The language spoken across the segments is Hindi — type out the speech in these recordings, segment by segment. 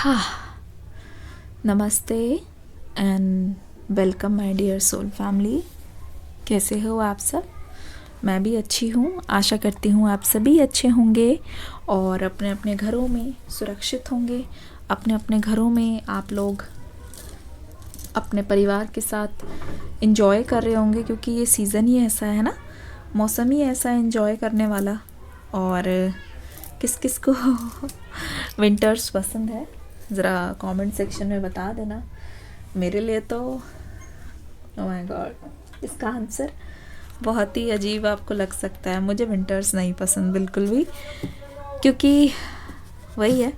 हाँ, नमस्ते and welcome my dear soul family. कैसे हो आप सब? मैं भी अच्छी हूँ। आशा करती हूँ आप सभी अच्छे होंगे और अपने अपने घरों में सुरक्षित होंगे। अपने अपने घरों में आप लोग अपने परिवार के साथ एंजॉय कर रहे होंगे, क्योंकि ये सीज़न ही ऐसा है ना, मौसम ही ऐसा एंजॉय करने वाला। और किस किस को विंटर्स पसंद है ज़रा कमेंट सेक्शन में बता देना। मेरे लिए तो ओह माय गॉड, इसका आंसर बहुत ही अजीब आपको लग सकता है। मुझे विंटर्स नहीं पसंद बिल्कुल भी, क्योंकि वही है,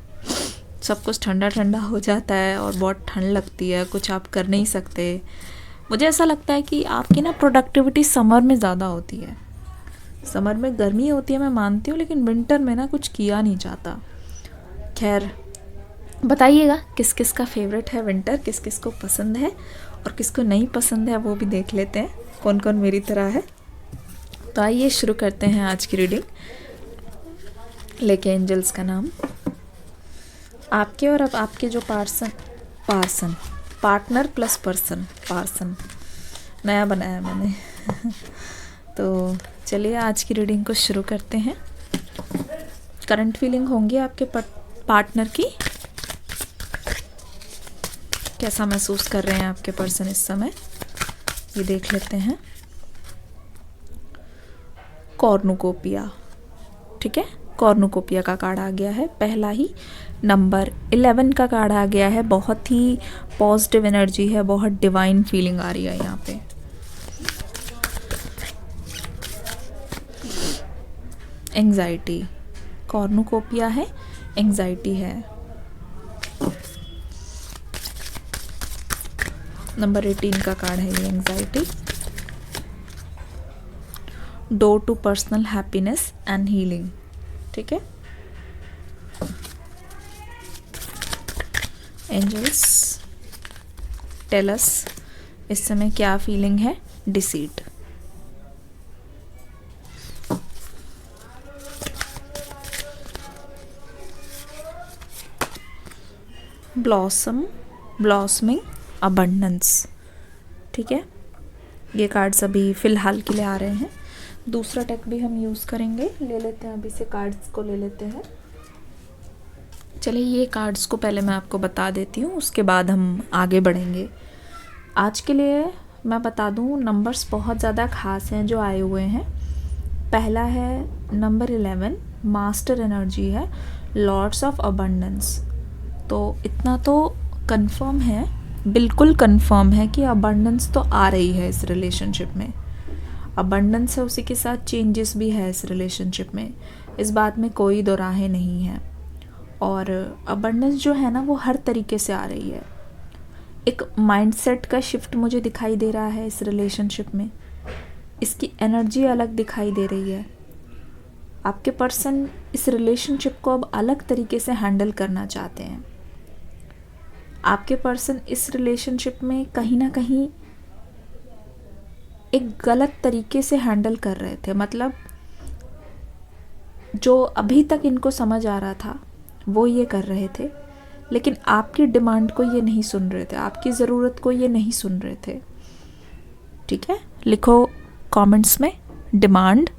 सब कुछ ठंडा ठंडा हो जाता है और बहुत ठंड लगती है, कुछ आप कर नहीं सकते। मुझे ऐसा लगता है कि आपकी ना प्रोडक्टिविटी समर में ज़्यादा होती है। समर में गर्मी होती है, मैं मानती हूँ, लेकिन विंटर में ना कुछ किया नहीं जाता। खैर, बताइएगा किस किस का फेवरेट है विंटर, किस किस को पसंद है और किसको नहीं पसंद है, वो भी देख लेते हैं कौन कौन मेरी तरह है। तो आइए शुरू करते हैं आज की रीडिंग। लेके एंजल्स का नाम आपके और अब आपके जो पार्टनर प्लस पार्सन नया बनाया मैंने तो चलिए आज की रीडिंग को शुरू करते हैं। करंट फीलिंग होंगी आपके पार्टनर की, कैसा महसूस कर रहे हैं आपके पर्सन इस समय, ये देख लेते हैं। कॉर्नुकोपिया, ठीक है, कॉर्नुकोपिया का कार्ड आ गया है। पहला ही नंबर 11 का कार्ड आ गया है। बहुत ही पॉजिटिव एनर्जी है, बहुत डिवाइन फीलिंग आ रही है यहाँ पे। एंग्जाइटी, कॉर्नुकोपिया है, एंग्जाइटी है। नंबर 18 का कार्ड है ये, anxiety. Door to personal happiness and healing, ठीक है। एंजल्स टेल अस इस समय क्या फीलिंग है। डिसीट, ब्लॉसमिंग, अबंडेंस, ठीक है। ये कार्ड्स अभी फ़िलहाल के लिए आ रहे हैं। दूसरा टेक भी हम यूज़ करेंगे, ले लेते हैं अभी से कार्ड्स को ले लेते हैं। चलिए ये कार्ड्स को पहले मैं आपको बता देती हूँ, उसके बाद हम आगे बढ़ेंगे। आज के लिए मैं बता दूँ, नंबर्स बहुत ज़्यादा ख़ास हैं जो आए हुए हैं। पहला है नंबर 11, मास्टर एनर्जी है, लॉर्ड्स ऑफ अबंडेंस। तो इतना तो कंफर्म है, बिल्कुल कंफर्म है कि अबंडेंस तो आ रही है इस रिलेशनशिप में। अबंडेंस है, उसी के साथ चेंजेस भी है इस रिलेशनशिप में, इस बात में कोई दो राहें नहीं है। और अबंडेंस जो है ना, वो हर तरीके से आ रही है। एक माइंडसेट का शिफ्ट मुझे दिखाई दे रहा है इस रिलेशनशिप में, इसकी एनर्जी अलग दिखाई दे रही है। आपके पर्सन इस रिलेशनशिप को अब अलग तरीके से हैंडल करना चाहते हैं। आपके पर्सन इस रिलेशनशिप में कहीं ना कहीं एक गलत तरीके से हैंडल कर रहे थे। मतलब जो अभी तक इनको समझ आ रहा था वो ये कर रहे थे, लेकिन आपकी डिमांड को ये नहीं सुन रहे थे, आपकी ज़रूरत को ये नहीं सुन रहे थे, ठीक है। लिखो कमेंट्स में, डिमांड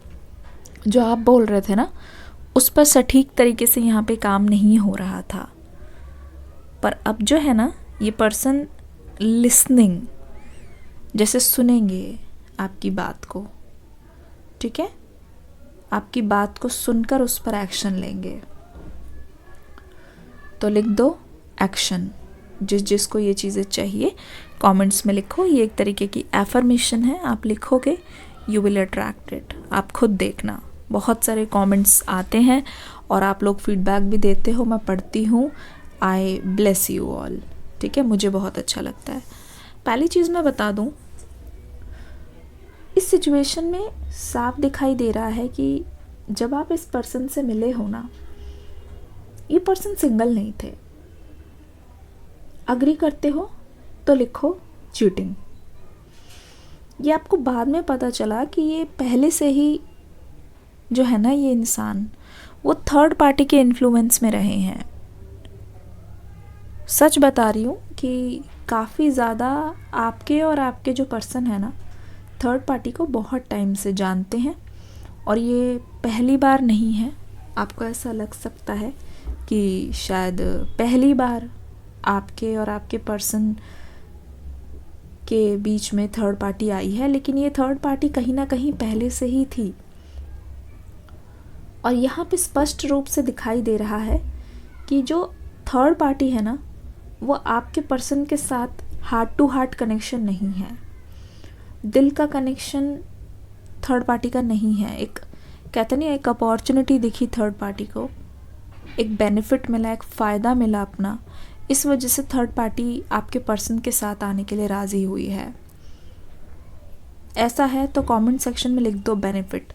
जो आप बोल रहे थे ना, उस पर सटीक तरीके से यहाँ पे काम नहीं हो रहा था। पर अब जो है ना, ये पर्सन लिसनिंग, जैसे सुनेंगे आपकी बात को, ठीक है, आपकी बात को सुनकर उस पर एक्शन लेंगे। तो लिख दो एक्शन, जिसको ये चीज़ें चाहिए कमेंट्स में लिखो। ये एक तरीके की एफर्मेशन है, आप लिखोगे यू विल अट्रैक्ट इट। आप खुद देखना, बहुत सारे कमेंट्स आते हैं और आप लोग फीडबैक भी देते हो, मैं पढ़ती हूँ। आई ब्लेस यू ऑल, ठीक है, मुझे बहुत अच्छा लगता है। पहली चीज़ मैं बता दूँ, इस सिचुएशन में साफ दिखाई दे रहा है कि जब आप इस पर्सन से मिले हो ना, ये पर्सन सिंगल नहीं थे। अग्री करते हो तो लिखो चीटिंग। ये आपको बाद में पता चला कि ये पहले से ही जो है ना, ये इंसान वो थर्ड पार्टी के इन्फ्लुएंस में रहे हैं। सच बता रही हूँ कि काफ़ी ज़्यादा आपके और आपके जो पर्सन है ना, थर्ड पार्टी को बहुत टाइम से जानते हैं और ये पहली बार नहीं है। आपको ऐसा लग सकता है कि शायद पहली बार आपके और आपके पर्सन के बीच में थर्ड पार्टी आई है, लेकिन ये थर्ड पार्टी कहीं ना कहीं पहले से ही थी। और यहाँ पे स्पष्ट रूप से दिखाई दे रहा है कि जो थर्ड पार्टी है ना, वो आपके पर्सन के साथ हार्ट टू हार्ट कनेक्शन नहीं है, दिल का कनेक्शन थर्ड पार्टी का नहीं है। एक कहते नहीं, एक अपॉर्चुनिटी दिखी थर्ड पार्टी को, एक बेनिफिट मिला, एक फ़ायदा मिला अपना, इस वजह से थर्ड पार्टी आपके पर्सन के साथ आने के लिए राज़ी हुई है। ऐसा है तो कमेंट सेक्शन में लिख दो बेनिफिट।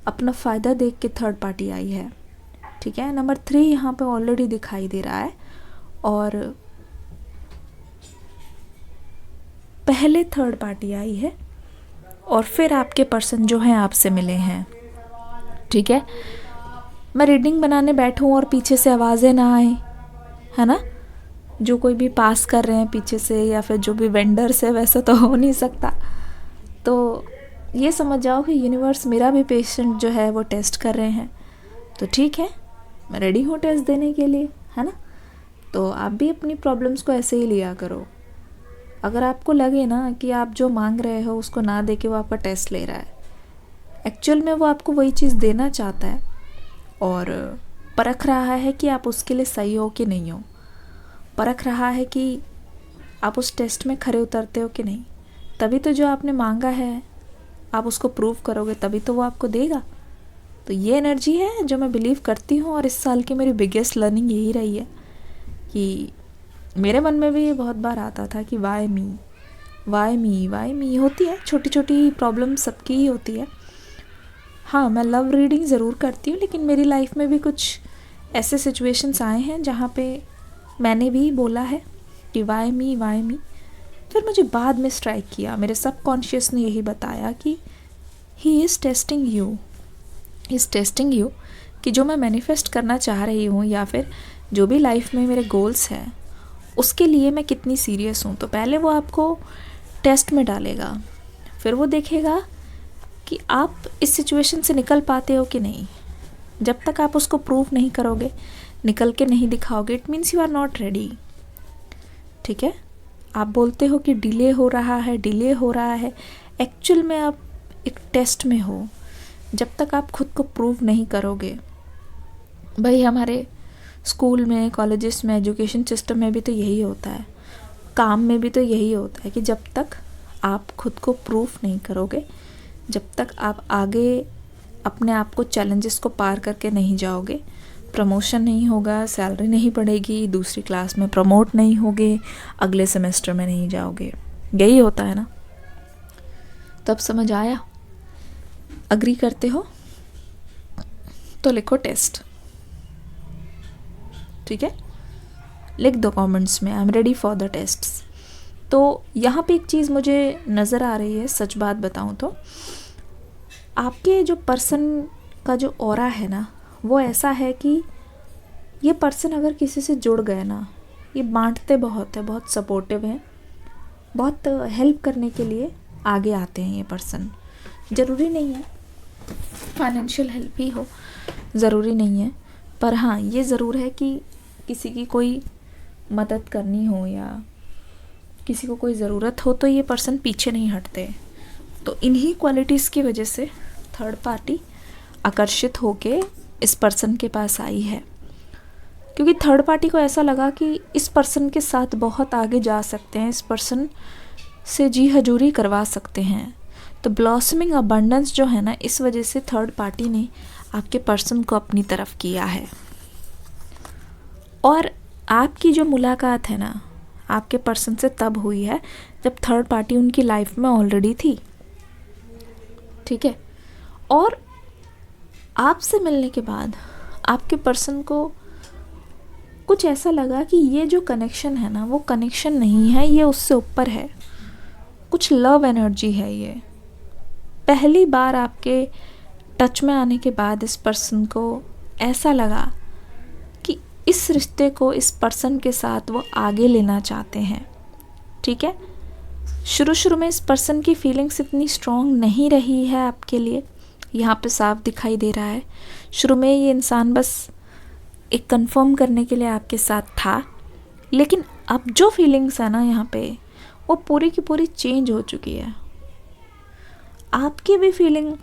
अपना फ़ायदा देख के थर्ड पार्टी आई है, ठीक है। नंबर 3 यहाँ पे ऑलरेडी दिखाई दे रहा है और पहले थर्ड पार्टी आई है और फिर आपके पर्सन जो हैं आपसे मिले हैं, ठीक है। मैं रीडिंग बनाने बैठूं और पीछे से आवाज़ें ना आए, है ना, जो कोई भी पास कर रहे हैं पीछे से या फिर जो भी वेंडर्स है, वैसा तो हो नहीं सकता। तो ये समझ जाओ कि यूनिवर्स मेरा भी पेशेंट जो है वो टेस्ट कर रहे हैं, तो ठीक है, मैं रेडी हूँ टेस्ट देने के लिए, है ना। तो आप भी अपनी प्रॉब्लम्स को ऐसे ही लिया करो। अगर आपको लगे ना कि आप जो मांग रहे हो उसको ना दे के वो आपका टेस्ट ले रहा है, एक्चुअल में वो आपको वही चीज़ देना चाहता है और परख रहा है कि आप उसके लिए सही हो कि नहीं हो, परख रहा है कि आप उस टेस्ट में खरे उतरते हो कि नहीं। तभी तो जो आपने मांगा है आप उसको प्रूव करोगे, तभी तो वो आपको देगा। तो ये एनर्जी है जो मैं बिलीव करती हूँ और इस साल की मेरी बिगेस्ट लर्निंग यही रही है कि मेरे मन में भी ये बहुत बार आता था कि why me why me why me. होती है छोटी छोटी प्रॉब्लम, सबकी ही होती है। हाँ, मैं लव रीडिंग ज़रूर करती हूँ, लेकिन मेरी लाइफ में भी कुछ ऐसे सिचुएशंस आए हैं जहाँ पे मैंने भी बोला है कि वाई मी वाई मी। फिर मुझे बाद में स्ट्राइक किया, मेरे सबकॉन्शियस ने यही बताया कि he is testing you, he is testing you, कि जो मैं मैनिफेस्ट करना चाह रही हूँ या फिर जो भी लाइफ में मेरे गोल्स हैं उसके लिए मैं कितनी सीरियस हूँ। तो पहले वो आपको टेस्ट में डालेगा, फिर वो देखेगा कि आप इस सिचुएशन से निकल पाते हो कि नहीं। जब तक आप उसको प्रूव नहीं करोगे, निकल के नहीं दिखाओगे, it means you are not ready, ठीक है। आप बोलते हो कि डिले हो रहा है, डिले हो रहा है, एक्चुअल में आप एक टेस्ट में हो। जब तक आप खुद को प्रूव नहीं करोगे, भाई हमारे स्कूल में, कॉलेजेस में, एजुकेशन सिस्टम में भी तो यही होता है, काम में भी तो यही होता है कि जब तक आप खुद को प्रूफ नहीं करोगे, जब तक आप आगे अपने आप को, चैलेंजेस को पार करके नहीं जाओगे, प्रमोशन नहीं होगा, सैलरी नहीं बढ़ेगी, दूसरी क्लास में प्रमोट नहीं होगे, अगले सेमेस्टर में नहीं जाओगे, यही होता है ना। तब समझ आया? अग्री करते हो तो लिखो टेस्ट, ठीक है, लिख दो कमेंट्स में I am ready for the tests. तो यहाँ पे एक चीज़ मुझे नज़र आ रही है, सच बात बताऊँ तो आपके जो पर्सन का जो ऑरा है ना, वो ऐसा है कि ये पर्सन अगर किसी से जुड़ गए ना, ये बांटते बहुत है, बहुत सपोर्टिव हैं, बहुत हेल्प करने के लिए आगे आते हैं ये पर्सन। ज़रूरी नहीं है फाइनेंशियल हेल्प ही हो, ज़रूरी नहीं है, पर हाँ ये ज़रूर है कि किसी की कोई मदद करनी हो या किसी को कोई ज़रूरत हो तो ये पर्सन पीछे नहीं हटते। तो इन्हीं क्वालिटीज़ की वजह से थर्ड पार्टी आकर्षित होके इस पर्सन के पास आई है, क्योंकि थर्ड पार्टी को ऐसा लगा कि इस पर्सन के साथ बहुत आगे जा सकते हैं, इस पर्सन से जी हजूरी करवा सकते हैं। तो ब्लॉसमिंग अबंडेंस जो है ना, इस वजह से थर्ड पार्टी ने आपके पर्सन को अपनी तरफ किया है। और आपकी जो मुलाकात है ना आपके पर्सन से तब हुई है जब थर्ड पार्टी उनकी लाइफ में ऑलरेडी थी, ठीक है। और आपसे मिलने के बाद आपके पर्सन को कुछ ऐसा लगा कि ये जो कनेक्शन है ना, वो कनेक्शन नहीं है, ये उससे ऊपर है, कुछ लव एनर्जी है। ये पहली बार आपके टच में आने के बाद इस पर्सन को ऐसा लगा कि इस रिश्ते को, इस पर्सन के साथ वो आगे लेना चाहते हैं। ठीक है, शुरू शुरू में इस पर्सन की फीलिंग्स इतनी स्ट्रॉन्ग नहीं रही है आपके लिए, यहाँ पे साफ दिखाई दे रहा है। शुरू में ये इंसान बस एक कंफर्म करने के लिए आपके साथ था, लेकिन अब जो फीलिंग्स है ना यहाँ पे, वो पूरी की पूरी चेंज हो चुकी है। आपकी भी फीलिंग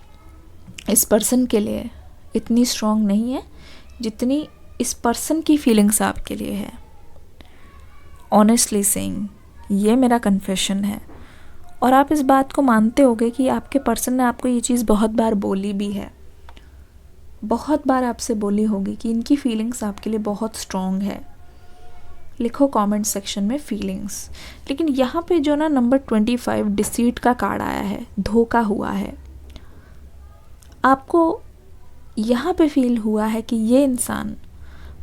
इस पर्सन के लिए इतनी स्ट्रॉन्ग नहीं है जितनी इस पर्सन की फीलिंग्स आपके लिए है। ऑनेस्टली सेइंग, ये मेरा कन्फेशन है, और आप इस बात को मानते होगे कि आपके पर्सन ने आपको ये चीज़ बहुत बार बोली भी है, बहुत बार आपसे बोली होगी कि इनकी फीलिंग्स आपके लिए बहुत स्ट्रॉन्ग है। लिखो कमेंट सेक्शन में फीलिंग्स। लेकिन यहाँ पे जो ना नंबर 25 डिसीट का कार्ड आया है, धोखा हुआ है, आपको यहाँ पे फील हुआ है कि ये इंसान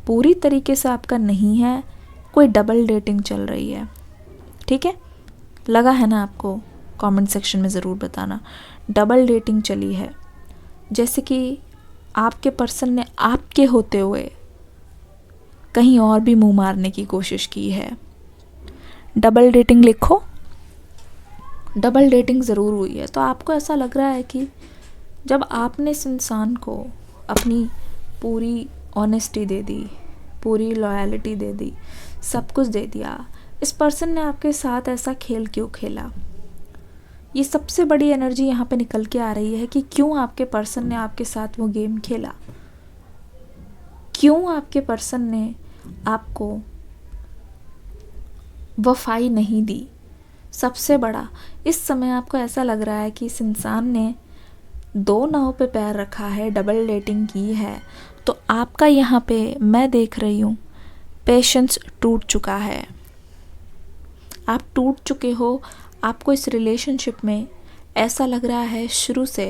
पूरी तरीके से आपका नहीं है, कोई डबल डेटिंग चल रही है। ठीक है, लगा है ना आपको? कमेंट सेक्शन में ज़रूर बताना। डबल डेटिंग चली है, जैसे कि आपके पर्सन ने आपके होते हुए कहीं और भी मुंह मारने की कोशिश की है। डबल डेटिंग लिखो, डबल डेटिंग ज़रूर हुई है। तो आपको ऐसा लग रहा है कि जब आपने इस इंसान को अपनी पूरी ऑनेस्टी दे दी, पूरी लॉयल्टी दे दी, सब कुछ दे दिया, इस पर्सन ने आपके साथ ऐसा खेल क्यों खेला? ये सबसे बड़ी एनर्जी यहाँ पे निकल के आ रही है कि क्यों आपके पर्सन ने आपके साथ वो गेम खेला, क्यों आपके पर्सन ने आपको वफाई नहीं दी। सबसे बड़ा, इस समय आपको ऐसा लग रहा है कि इस इंसान ने दो नाव पे पैर रखा है, डबल डेटिंग की है। तो आपका यहाँ पे मैं देख रही हूँ पेशेंस टूट चुका है, आप टूट चुके हो। आपको इस रिलेशनशिप में ऐसा लग रहा है शुरू से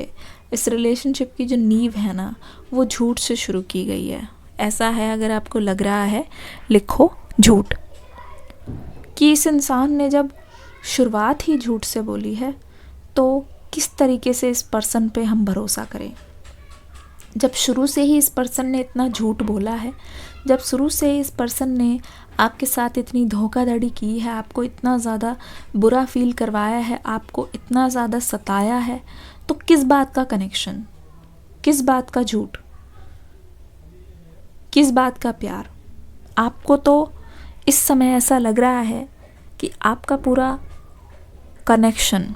इस रिलेशनशिप की जो नींव है ना, वो झूठ से शुरू की गई है। ऐसा है, अगर आपको लग रहा है लिखो झूठ, कि इस इंसान ने जब शुरुआत ही झूठ से बोली है तो किस तरीके से इस पर्सन पे हम भरोसा करें। जब शुरू से ही इस पर्सन ने इतना झूठ बोला है, जब शुरू से ही इस पर्सन ने आपके साथ इतनी धोखाधड़ी की है, आपको इतना ज़्यादा बुरा फील करवाया है, आपको इतना ज़्यादा सताया है, तो किस बात का कनेक्शन, किस बात का झूठ, किस बात का प्यार? आपको तो इस समय ऐसा लग रहा है कि आपका पूरा कनेक्शन,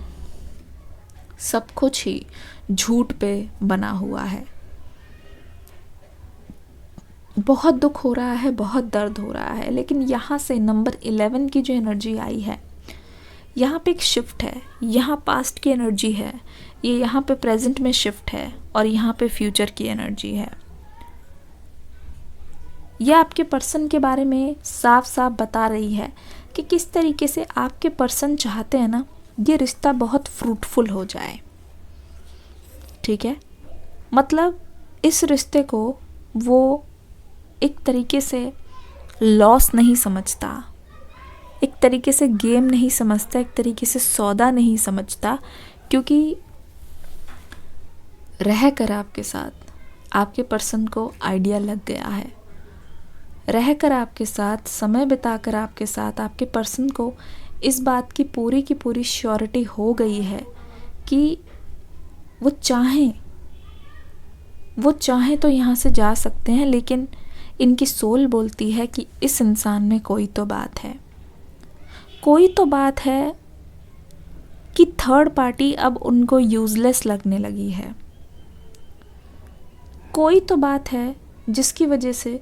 सब कुछ ही झूठ पे बना हुआ है। बहुत दुख हो रहा है, बहुत दर्द हो रहा है। लेकिन यहाँ से नंबर 11 की जो एनर्जी आई है, यहाँ पे एक शिफ्ट है, यहाँ पास्ट की एनर्जी है, ये यहाँ पे प्रेजेंट में शिफ्ट है, और यहाँ पे फ्यूचर की एनर्जी है। यह आपके पर्सन के बारे में साफ साफ बता रही है कि किस तरीके से आपके पर्सन चाहते हैं ना, ये रिश्ता बहुत फ्रूटफुल हो जाए। ठीक है, मतलब इस रिश्ते को वो एक तरीके से लॉस नहीं समझता, एक तरीके से गेम नहीं समझता, एक तरीके से सौदा नहीं समझता, क्योंकि रह कर आपके साथ आपके पर्सन को आइडिया लग गया है। रह कर आपके साथ, समय बिताकर आपके साथ आपके पर्सन को इस बात की पूरी श्योरिटी हो गई है कि वो चाहें तो यहाँ से जा सकते हैं, लेकिन इनकी सोल बोलती है कि इस इंसान में कोई तो बात है, कोई तो बात है कि थर्ड पार्टी अब उनको यूजलेस लगने लगी है। कोई तो बात है जिसकी वजह से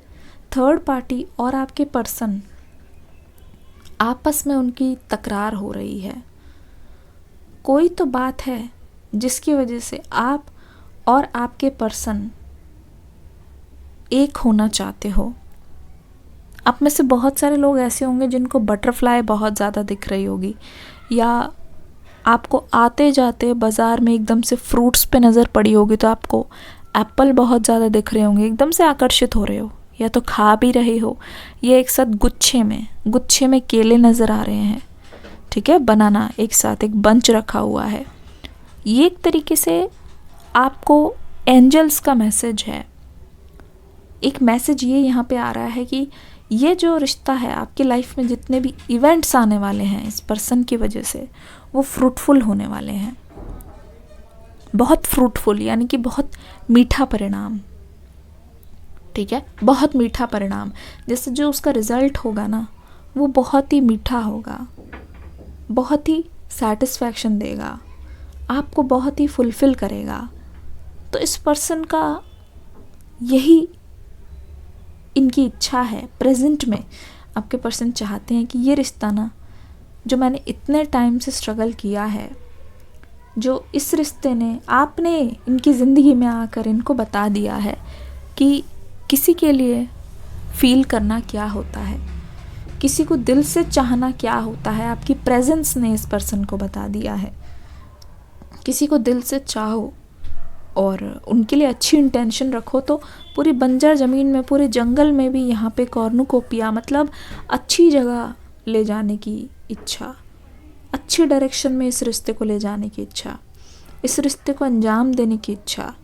थर्ड पार्टी और आपके पर्सन आपस में उनकी तकरार हो रही है। कोई तो बात है जिसकी वजह से आप और आपके पर्सन एक होना चाहते हो। आप में से बहुत सारे लोग ऐसे होंगे जिनको बटरफ्लाई बहुत ज़्यादा दिख रही होगी, या आपको आते जाते बाज़ार में एकदम से फ्रूट्स पे नज़र पड़ी होगी तो आपको एप्पल बहुत ज़्यादा दिख रहे होंगे, एकदम से आकर्षित हो रहे हो, या तो खा भी रहे हो, ये एक साथ गुच्छे में केले नज़र आ रहे हैं। ठीक है, बनाना एक साथ एक बंच रखा हुआ है। ये एक तरीके से आपको एंजल्स का मैसेज है एक मैसेज ये यहाँ पे आ रहा है कि ये जो रिश्ता है, आपकी लाइफ में जितने भी इवेंट्स आने वाले हैं इस पर्सन की वजह से, वो फ्रूटफुल होने वाले हैं, बहुत फ्रूटफुल, यानी कि बहुत मीठा परिणाम, ठीक है, बहुत मीठा परिणाम। जैसे जो उसका रिजल्ट होगा ना, वो बहुत ही मीठा होगा, बहुत ही सेटिस्फैक्शन देगा, आपको बहुत ही फुलफिल करेगा। तो इस पर्सन का यही इनकी इच्छा है। प्रेजेंट में आपके पर्सन चाहते हैं कि ये रिश्ता ना, जो मैंने इतने टाइम से स्ट्रगल किया है, जो इस रिश्ते ने, आपने इनकी ज़िंदगी में आकर इनको बता दिया है कि किसी के लिए फील करना क्या होता है, किसी को दिल से चाहना क्या होता है। आपकी प्रेजेंस ने इस पर्सन को बता दिया है। किसी को दिल से चाहो और उनके लिए अच्छी इंटेंशन रखो तो पूरी बंजर ज़मीन में, पूरे जंगल में भी यहाँ पे कॉर्नुकोपिया, मतलब अच्छी जगह ले जाने की इच्छा, अच्छी डायरेक्शन में इस रिश्ते को ले जाने की इच्छा, इस रिश्ते को अंजाम देने की इच्छा।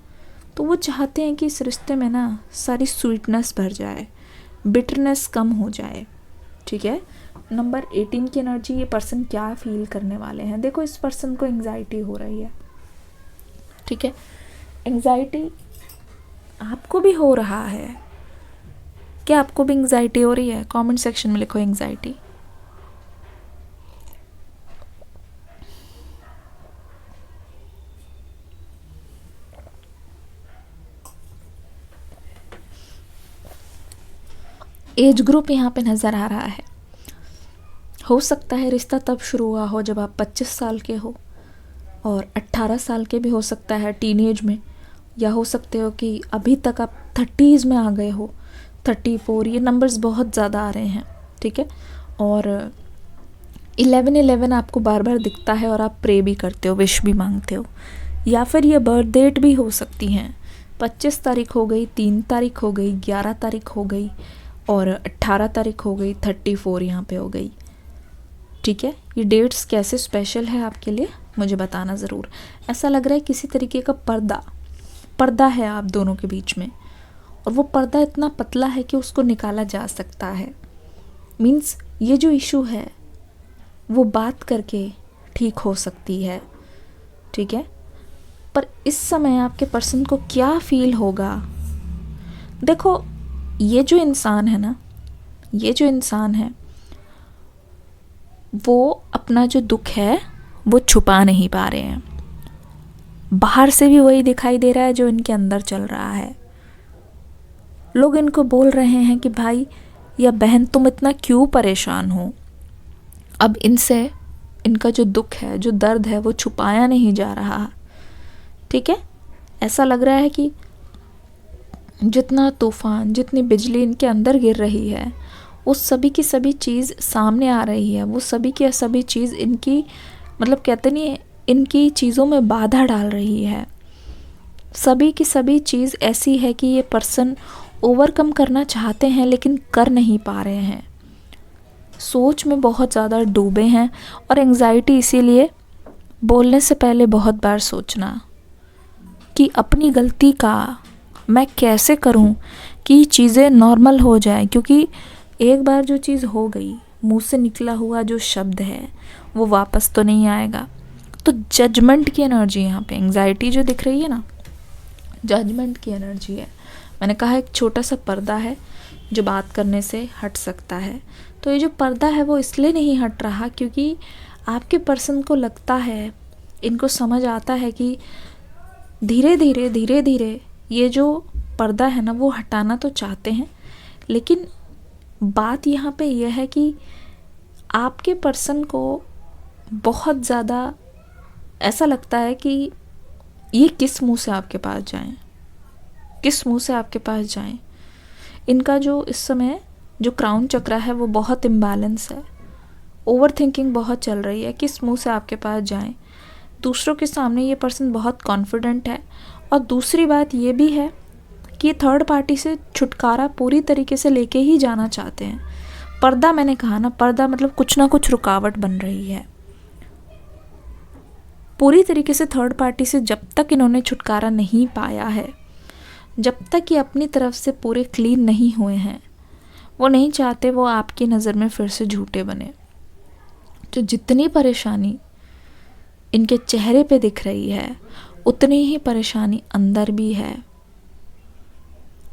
तो वो चाहते हैं कि इस रिश्ते में ना सारी स्वीटनेस भर जाए, बिटरनेस कम हो जाए, ठीक है। नंबर 18 की एनर्जी, ये पर्सन क्या फील करने वाले हैं। देखो, इस पर्सन को एंग्जाइटी हो रही है, ठीक है। एंग्जाइटी आपको भी हो रहा है क्या? आपको भी एंग्जाइटी हो रही है? कमेंट सेक्शन में लिखो एंग्जाइटी। एज ग्रुप यहाँ पे नज़र आ रहा है। हो सकता है रिश्ता तब शुरू हुआ हो जब आप 25 साल के हो, और 18 साल के भी हो सकता है, टीनेज में, या हो सकते हो कि अभी तक आप 30s में आ गए हो, 34, ये नंबर्स बहुत ज़्यादा आ रहे हैं, ठीक है। और 11 आपको बार बार दिखता है और आप प्रे भी करते हो, विश भी मांगते हो। या फिर ये बर्थ डेट भी हो सकती हैं, 25 तारीख हो गई, 3 तारीख हो गई, 11 तारीख हो गई, और 18 तारीख हो गई, 34 यहाँ पे हो गई, ठीक है। ये डेट्स कैसे स्पेशल है आपके लिए मुझे बताना ज़रूर। ऐसा लग रहा है किसी तरीके का पर्दा है आप दोनों के बीच में, और वो पर्दा इतना पतला है कि उसको निकाला जा सकता है। मीन्स ये जो इशू है वो बात करके ठीक हो सकती है, ठीक है। पर इस समय आपके पर्सन को क्या फील होगा? देखो, ये जो इंसान है ना, ये जो इंसान है, वो अपना जो दुख है वो छुपा नहीं पा रहे हैं। बाहर से भी वही दिखाई दे रहा है जो इनके अंदर चल रहा है। लोग इनको बोल रहे हैं कि भाई या बहन, तुम इतना क्यों परेशान हो। अब इनसे इनका जो दुख है, जो दर्द है, वो छुपाया नहीं जा रहा, ठीक है। ऐसा लग रहा है कि जितना तूफान, जितनी बिजली इनके अंदर गिर रही है, वो सभी की सभी चीज़ सामने आ रही है। वो सभी की सभी चीज़ इनकी, मतलब कहते नहीं, इनकी चीज़ों में बाधा डाल रही है। सभी की सभी चीज़ ऐसी है कि ये पर्सन ओवरकम करना चाहते हैं लेकिन कर नहीं पा रहे हैं। सोच में बहुत ज़्यादा डूबे हैं, और एंग्जाइटी इसीलिए बोलने से पहले बहुत बार सोचना कि अपनी गलती का मैं कैसे करूं कि चीज़ें नॉर्मल हो जाए, क्योंकि एक बार जो चीज़ हो गई, मुंह से निकला हुआ जो शब्द है वो वापस तो नहीं आएगा। तो जजमेंट की एनर्जी यहाँ पे, एंग्जाइटी जो दिख रही है ना, जजमेंट की एनर्जी है। मैंने कहा एक छोटा सा पर्दा है जो बात करने से हट सकता है। तो ये जो पर्दा है वो इसलिए नहीं हट रहा क्योंकि आपके पर्सन को लगता है, इनको समझ आता है कि धीरे धीरे ये जो पर्दा है ना वो हटाना तो चाहते हैं, लेकिन बात यहाँ पे यह है कि आपके पर्सन को बहुत ज़्यादा ऐसा लगता है कि ये किस मुंह से आपके पास जाएं, किस मुंह से आपके पास जाएं। इनका जो इस समय जो क्राउन चक्रा है वो बहुत इम्बैलेंस है, ओवर थिंकिंग बहुत चल रही है, किस मुंह से आपके पास जाएं। दूसरों के सामने ये पर्सन बहुत कॉन्फिडेंट है, और दूसरी बात ये भी है कि थर्ड पार्टी से छुटकारा पूरी तरीके से लेके ही जाना चाहते हैं। पर्दा, मैंने कहा ना, पर्दा मतलब कुछ ना कुछ रुकावट बन रही है। पूरी तरीके से थर्ड पार्टी से जब तक इन्होंने छुटकारा नहीं पाया है, जब तक ये अपनी तरफ से पूरे क्लीन नहीं हुए हैं, वो नहीं चाहते वो आपकी नज़र में फिर से झूठे बने। तो जितनी परेशानी इनके चेहरे पे दिख रही है, उतनी ही परेशानी अंदर भी है,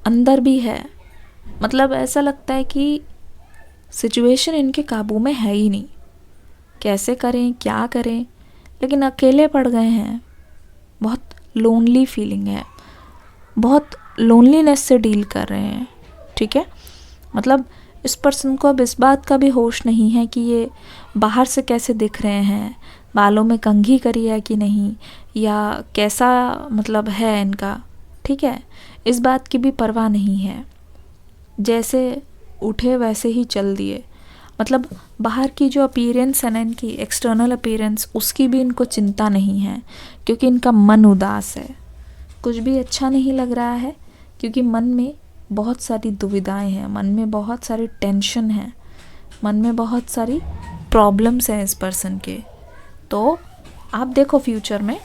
अंदर भी है। मतलब ऐसा लगता है कि सिचुएशन इनके काबू में है ही नहीं, कैसे करें क्या करें, लेकिन अकेले पड़ गए हैं। बहुत लोनली फीलिंग है, बहुत लोनलीनेस से डील कर रहे हैं। ठीक है, मतलब इस पर्सन को अब इस बात का भी होश नहीं है कि ये बाहर से कैसे दिख रहे हैं, बालों में कंघी करी है कि नहीं, या कैसा मतलब है इनका। ठीक है, इस बात की भी परवाह नहीं है। जैसे उठे वैसे ही चल दिए। मतलब बाहर की जो अपीयरेंस है ना, इनकी एक्सटर्नल अपीयरेंस, उसकी भी इनको चिंता नहीं है, क्योंकि इनका मन उदास है। कुछ भी अच्छा नहीं लग रहा है, क्योंकि मन में बहुत सारी दुविधाएं हैं, मन में बहुत सारी टेंशन है, मन में बहुत सारी प्रॉब्लम्स हैं इस पर्सन के। तो आप देखो फ्यूचर में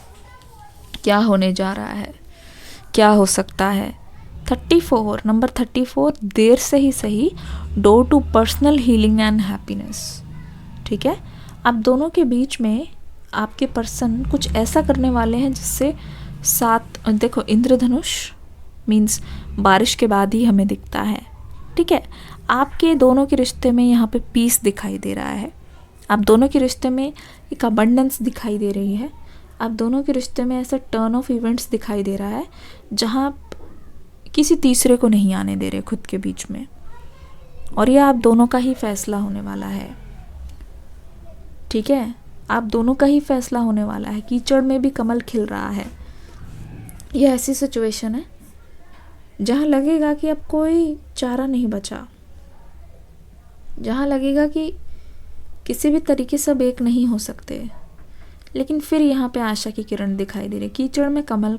क्या होने जा रहा है, क्या हो सकता है। 34 नंबर 34, देर से ही सही, door to personal healing and happiness. ठीक है, आप दोनों के बीच में आपके पर्सन कुछ ऐसा करने वाले हैं जिससे साथ, देखो इंद्रधनुष मीन्स बारिश के बाद ही हमें दिखता है। ठीक है, आपके दोनों के रिश्ते में यहाँ पे पीस दिखाई दे रहा है, आप दोनों के रिश्ते में एक अबंडेंस दिखाई दे रही है, आप दोनों के रिश्ते में ऐसा टर्न ऑफ इवेंट्स दिखाई दे रहा है जहाँ आप किसी तीसरे को नहीं आने दे रहे खुद के बीच में, और यह आप दोनों का ही फैसला होने वाला है। ठीक है, आप दोनों का ही फैसला होने वाला है। कीचड़ में भी कमल खिल रहा है। यह ऐसी सिचुएशन है जहाँ लगेगा कि अब कोई चारा नहीं बचा, जहाँ लगेगा कि किसी भी तरीके से अब एक नहीं हो सकते, लेकिन फिर यहाँ पे आशा की किरण दिखाई दे रही। कीचड़ में कमल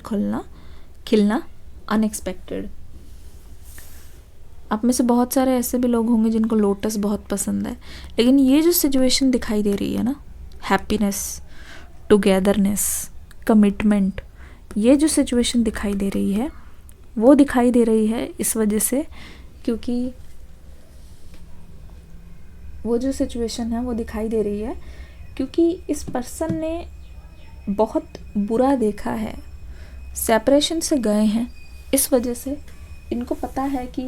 खिलना अनएक्सपेक्टेड। आप में से बहुत सारे ऐसे भी लोग होंगे जिनको लोटस बहुत पसंद है, लेकिन ये जो सिचुएशन दिखाई दे रही है ना, हैप्पीनेस, टुगेदरनेस, कमिटमेंट, ये जो सिचुएशन दिखाई दे रही है वो दिखाई दे रही है इस वजह से, क्योंकि वो जो सिचुएशन है वो दिखाई दे रही है क्योंकि इस पर्सन ने बहुत बुरा देखा है, सेपरेशन से गए हैं। इस वजह से इनको पता है कि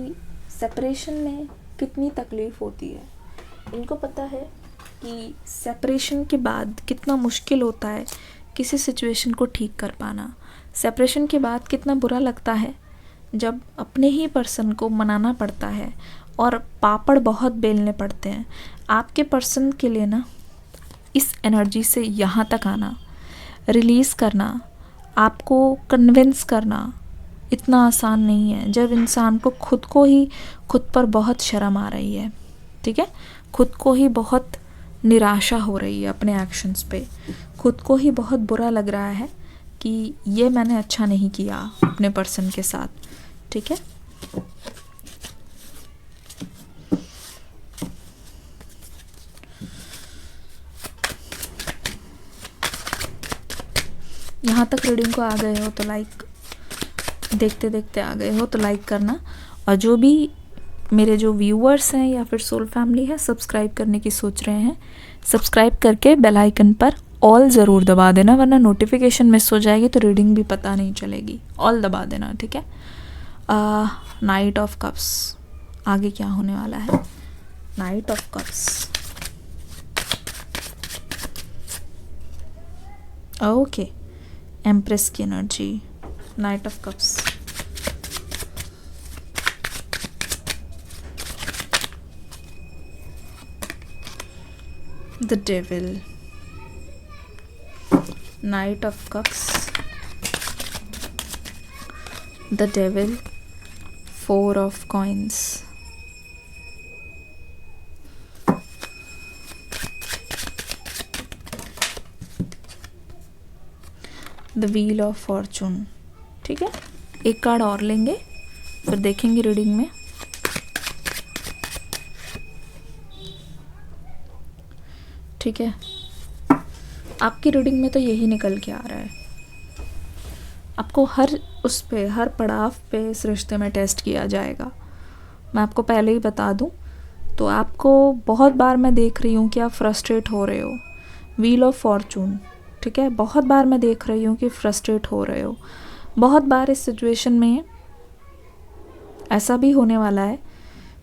सेपरेशन में कितनी तकलीफ़ होती है, इनको पता है कि सेपरेशन के बाद कितना मुश्किल होता है किसी सिचुएशन को ठीक कर पाना। सेपरेशन के बाद कितना बुरा लगता है जब अपने ही पर्सन को मनाना पड़ता है और पापड़ बहुत बेलने पड़ते हैं। आपके पर्सन के लिए ना इस एनर्जी से यहाँ तक आना, रिलीज़ करना, आपको कन्विंस करना इतना आसान नहीं है जब इंसान को खुद पर बहुत शर्म आ रही है। ठीक है, खुद को ही बहुत निराशा हो रही है अपने एक्शंस पे, खुद को ही बहुत बुरा लग रहा है कि ये मैंने अच्छा नहीं किया अपने पर्सन के साथ। ठीक है, यहाँ तक रीडिंग को आ गए हो तो लाइक, देखते देखते आ गए हो तो लाइक करना, और जो भी मेरे जो व्यूअर्स हैं या फिर सोल फैमिली है सब्सक्राइब करने की सोच रहे हैं, सब्सक्राइब करके बेल आइकन पर ऑल ज़रूर दबा देना, वरना नोटिफिकेशन मिस हो जाएगी तो रीडिंग भी पता नहीं चलेगी। ऑल दबा देना, ठीक है। नाइट ऑफ कप्स, आगे क्या होने वाला है। Knight of cups, okay, empress की energy, knight of cups, the devil, knight of cups, the devil, 4 of coins, the wheel of fortune. ठीक है, एक कार्ड और लेंगे फिर देखेंगे रीडिंग में। ठीक है, आपकी रीडिंग में तो यही निकल के आ रहा है। आपको हर उस पे, हर पड़ाव पे इस रिश्ते में टेस्ट किया जाएगा। मैं आपको पहले ही बता दूं। तो आपको बहुत बार मैं देख रही हूँ कि आप फ्रस्ट्रेट हो रहे हो, व्हील ऑफ फॉर्चून, ठीक है। बहुत बार मैं देख रही हूँ कि फ्रस्ट्रेट हो रहे हो। बहुत बार इस सिचुएशन में ऐसा भी होने वाला है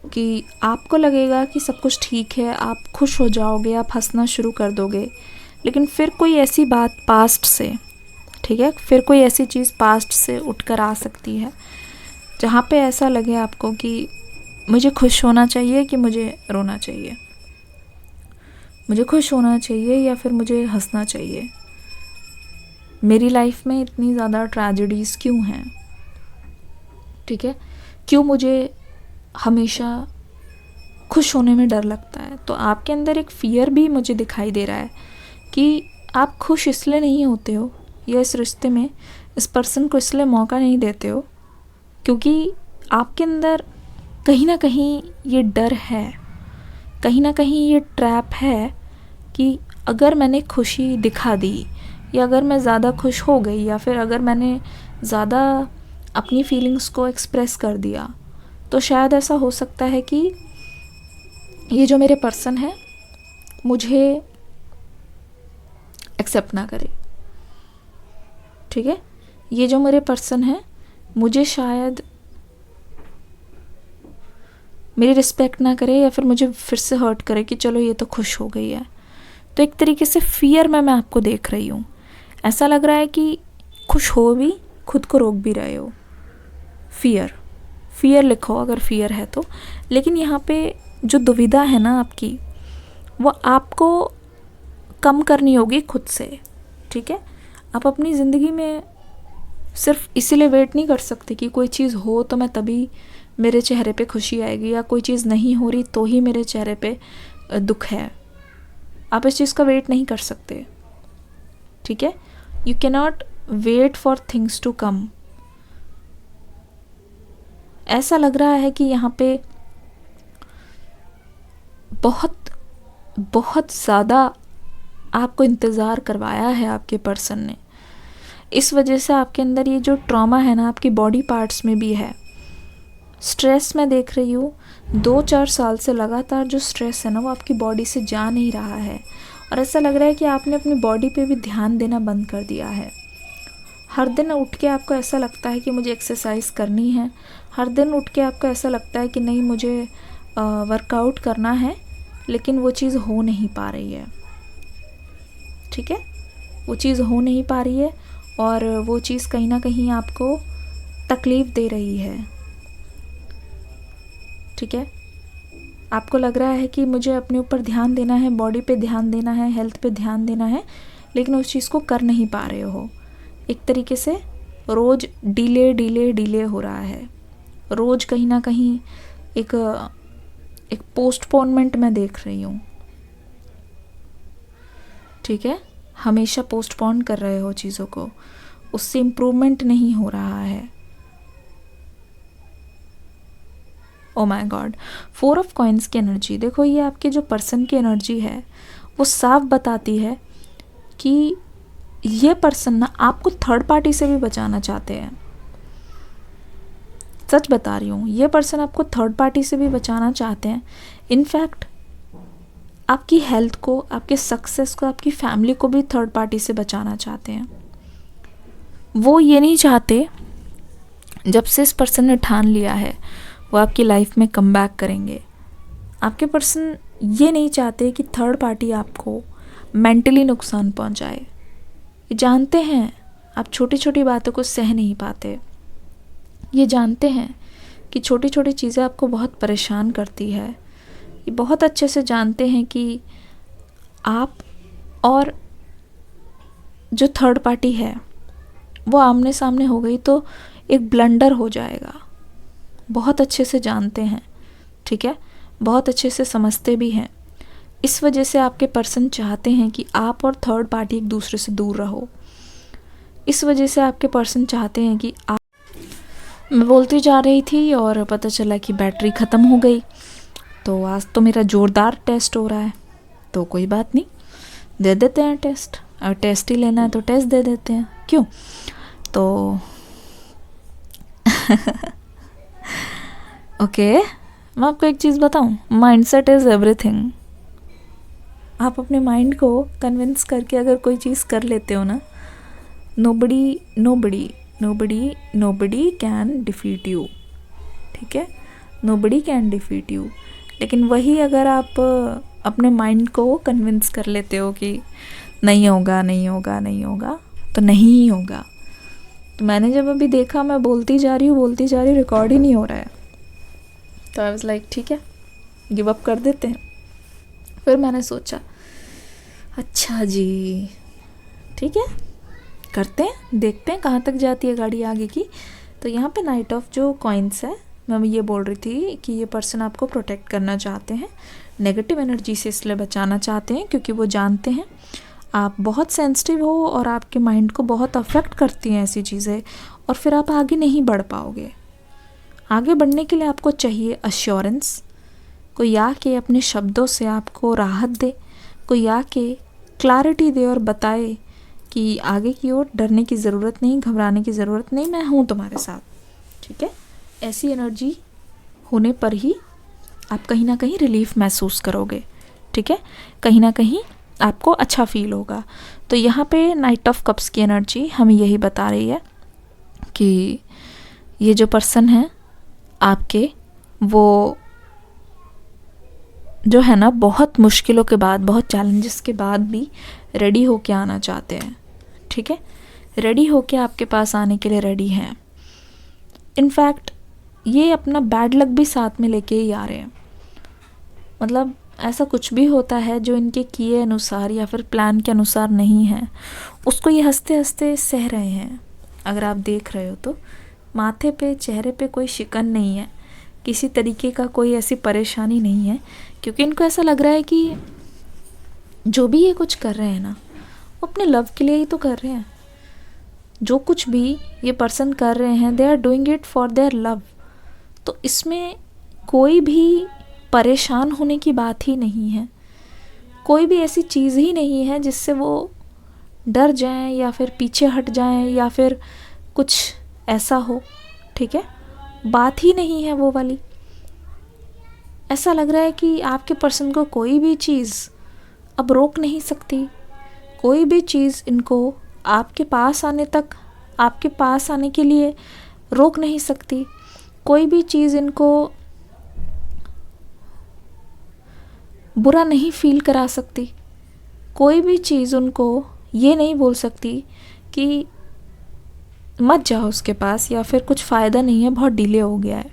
कि आपको लगेगा कि सब कुछ ठीक है, आप खुश हो जाओगे, आप हंसना शुरू कर दोगे, लेकिन फिर कोई ऐसी बात पास्ट से, ठीक है, फिर कोई ऐसी चीज़ पास्ट से उठकर आ सकती है जहाँ पे ऐसा लगे आपको कि मुझे खुश होना चाहिए कि मुझे रोना चाहिए, मुझे खुश होना चाहिए या फिर मुझे हंसना चाहिए। मेरी लाइफ में इतनी ज़्यादा ट्रेजेडीज़ क्यों हैं, ठीक है, क्यों मुझे हमेशा खुश होने में डर लगता है। तो आपके अंदर एक फ़ियर भी मुझे दिखाई दे रहा है कि आप खुश इसलिए नहीं होते हो या इस रिश्ते में इस पर्सन को इसलिए मौका नहीं देते हो क्योंकि आपके अंदर कहीं ना कहीं ये डर है, कहीं ना कहीं ये ट्रैप है कि अगर मैंने खुशी दिखा दी या अगर मैं ज़्यादा खुश हो गई या फिर अगर मैंने ज़्यादा अपनी फीलिंग्स को एक्सप्रेस कर दिया तो शायद ऐसा हो सकता है कि ये जो मेरे पर्सन है मुझे एक्सेप्ट ना करे, ठीक है। ये जो मेरे पर्सन है मुझे शायद मेरी रिस्पेक्ट ना करे या फिर मुझे फिर से हर्ट करे कि चलो ये तो खुश हो गई है। तो एक तरीके से फ़ियर में मैं आपको देख रही हूँ। ऐसा लग रहा है कि खुश हो भी, खुद को रोक भी रहे हो। फ़ियर लिखो अगर फ़ियर है तो। लेकिन यहाँ पे जो दुविधा है ना आपकी, वो आपको कम करनी होगी खुद से, ठीक है। आप अपनी ज़िंदगी में सिर्फ इसीलिए वेट नहीं कर सकते कि कोई चीज़ हो तो मैं तभी मेरे चेहरे पे खुशी आएगी, या कोई चीज़ नहीं हो रही तो ही मेरे चेहरे पे दुख है। आप इस चीज़ का वेट नहीं कर सकते, ठीक है। You cannot wait for things to come. ऐसा लग रहा है कि यहाँ पे बहुत बहुत ज़्यादा आपको इंतज़ार करवाया है आपके पर्सन ने। इस वजह से आपके अंदर ये जो ट्रॉमा है ना, आपकी बॉडी पार्ट्स में भी है। स्ट्रेस मैं देख रही हूँ 2-4 साल से लगातार जो स्ट्रेस है ना वो आपकी बॉडी से जा नहीं रहा है, और ऐसा लग रहा है कि आपने अपनी बॉडी पे भी ध्यान देना बंद कर दिया है। हर दिन उठ के आपको ऐसा लगता है कि मुझे एक्सरसाइज करनी है, हर दिन उठ के आपको ऐसा लगता है कि नहीं मुझे वर्कआउट करना है, लेकिन वो चीज़ हो नहीं पा रही है, ठीक है। वो चीज़ हो नहीं पा रही है और वो चीज़ कहीं ना कहीं आपको तकलीफ़ दे रही है, ठीक है। आपको लग रहा है कि मुझे अपने ऊपर ध्यान देना है, बॉडी पे ध्यान देना है, हेल्थ पे ध्यान देना है, लेकिन उस चीज़ को कर नहीं पा रहे हो। एक तरीके से रोज़ डिले हो रहा है। रोज़ कहीं ना कहीं एक पोस्टपोनमेंट मैं देख रही हूँ, ठीक है। हमेशा पोस्टपोन कर रहे हो चीज़ों को, उससे इम्प्रूवमेंट नहीं हो रहा है। Oh my God, 4 of coins की एनर्जी देखो। ये आपके जो पर्सन की एनर्जी है वो साफ बताती है कि ये पर्सन ना आपको थर्ड पार्टी से भी बचाना चाहते हैं। सच बता रही हूँ, ये पर्सन आपको थर्ड पार्टी से भी बचाना चाहते हैं। इनफैक्ट आपकी हेल्थ को, आपके सक्सेस को, आपकी फैमिली को भी थर्ड पार्टी से बचाना चाहते हैं। वो ये नहीं चाहते, जब से इस पर्सन ने ठान लिया है वो आपकी लाइफ में कम बैक करेंगे। आपके पर्सन ये नहीं चाहते कि थर्ड पार्टी आपको मेंटली नुकसान पहुंचाए। ये जानते हैं आप छोटी छोटी बातों को सह नहीं पाते। ये जानते हैं कि छोटी छोटी चीज़ें आपको बहुत परेशान करती है। ये बहुत अच्छे से जानते हैं कि आप और जो थर्ड पार्टी है वो आमने सामने हो गई तो एक ब्लंडर हो जाएगा। बहुत अच्छे से जानते हैं, ठीक है, बहुत अच्छे से समझते भी हैं। इस वजह से आपके पर्सन चाहते हैं कि आप और थर्ड पार्टी एक दूसरे से दूर रहो। इस वजह से आपके पर्सन चाहते हैं कि आप, मैं बोलती जा रही थी और पता चला कि बैटरी ख़त्म हो गई। तो आज तो मेरा ज़ोरदार टेस्ट हो रहा है, तो कोई बात नहीं, दे देते हैं टेस्ट। और टेस्ट ही लेना है तो टेस्ट दे देते हैं, क्यों। तो ओके, मैं आपको एक चीज़ बताऊं, माइंडसेट इज़ एवरीथिंग। आप अपने माइंड को कन्विंस करके अगर कोई चीज़ कर लेते हो ना, nobody nobody nobody nobody can defeat you, ठीक है, नोबडी कैन डिफीट यू। लेकिन वही अगर आप अपने माइंड को कन्विंस कर लेते हो कि नहीं होगा नहीं होगा नहीं होगा, तो नहीं ही होगा। तो मैंने जब अभी देखा मैं बोलती जा रही हूँ रिकॉर्ड ही नहीं हो रहा है, तो आई वाज लाइक ठीक है, गिव अप कर देते हैं। फिर मैंने सोचा अच्छा जी ठीक है, करते हैं, देखते हैं कहाँ तक जाती है गाड़ी आगे की। तो यहाँ पे नाइट ऑफ जो कॉइन्स है, मैं ये बोल रही थी कि ये पर्सन आपको प्रोटेक्ट करना चाहते हैं, नेगेटिव एनर्जी से इसलिए बचाना चाहते हैं क्योंकि वो जानते हैं आप बहुत सेंसिटिव हो और आपके माइंड को बहुत अफेक्ट करती हैं ऐसी चीज़ें, और फिर आप आगे नहीं बढ़ पाओगे। आगे बढ़ने के लिए आपको चाहिए अश्योरेंस, कोई आके अपने शब्दों से आपको राहत दे, कोई आके क्लैरिटी दे और बताए कि आगे की ओर डरने की ज़रूरत नहीं, घबराने की ज़रूरत नहीं, मैं हूँ तुम्हारे साथ, ठीक है। ऐसी एनर्जी होने पर ही आप कहीं ना कहीं रिलीफ महसूस करोगे, ठीक है, कहीं ना कहीं आपको अच्छा फील होगा। तो यहाँ पे नाइट ऑफ कप्स की एनर्जी हमें यही बता रही है कि ये जो पर्सन है आपके, वो जो है ना बहुत मुश्किलों के बाद, बहुत चैलेंजेस के बाद भी रेडी होके आना चाहते हैं, ठीक है, रेडी होके आपके पास आने के लिए रेडी हैं। इनफैक्ट ये अपना बैड लक भी साथ में लेके ही आ रहे हैं। मतलब ऐसा कुछ भी होता है जो इनके किए अनुसार या फिर प्लान के अनुसार नहीं है, उसको ये हंसते हंसते सह रहे हैं। अगर आप देख रहे हो तो माथे पे, चेहरे पे कोई शिकन नहीं है, किसी तरीके का कोई ऐसी परेशानी नहीं है, क्योंकि इनको ऐसा लग रहा है कि जो भी ये कुछ कर रहे हैं ना, वो अपने लव के लिए ही तो कर रहे हैं। जो कुछ भी ये पर्सन कर रहे हैं, they are doing it for their love. तो इसमें कोई भी परेशान होने की बात ही नहीं है, कोई भी ऐसी चीज़ ही नहीं है जिससे वो डर जाएं या फिर पीछे हट जाएं या फिर कुछ ऐसा हो, ठीक है, बात ही नहीं है वो वाली। ऐसा लग रहा है कि आपके पर्सन को कोई भी चीज़ अब रोक नहीं सकती, कोई भी चीज़ इनको आपके पास आने तक, आपके पास आने के लिए रोक नहीं सकती, कोई भी चीज़ इनको बुरा नहीं फील करा सकती, कोई भी चीज़ उनको ये नहीं बोल सकती कि मत जाओ उसके पास या फिर कुछ फ़ायदा नहीं है, बहुत डिले हो गया है,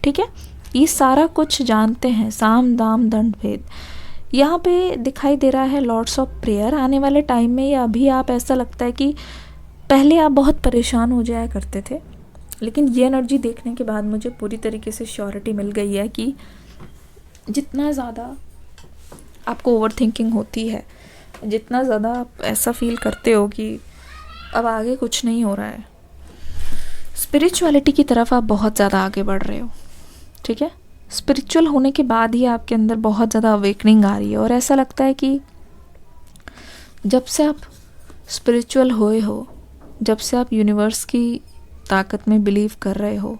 ठीक है। ये सारा कुछ जानते हैं, साम दाम दंड भेद। यहाँ पे दिखाई दे रहा है लॉर्ड्स ऑफ प्रेयर। आने वाले टाइम में या अभी आप, ऐसा लगता है कि पहले आप बहुत परेशान हो जाया करते थे, लेकिन ये एनर्जी देखने के बाद मुझे पूरी तरीके से श्योरिटी मिल गई है कि जितना ज़्यादा आपको ओवर थिंकिंग होती है, जितना ज़्यादा आप ऐसा फील करते हो कि अब आगे कुछ नहीं हो रहा है, स्पिरिचुअलिटी की तरफ आप बहुत ज़्यादा आगे बढ़ रहे हो, ठीक है। स्पिरिचुअल होने के बाद ही आपके अंदर बहुत ज़्यादा अवेकनिंग आ रही है, और ऐसा लगता है कि जब से आप स्पिरिचुअल हुए हो, जब से आप यूनिवर्स की ताकत में बिलीव कर रहे हो,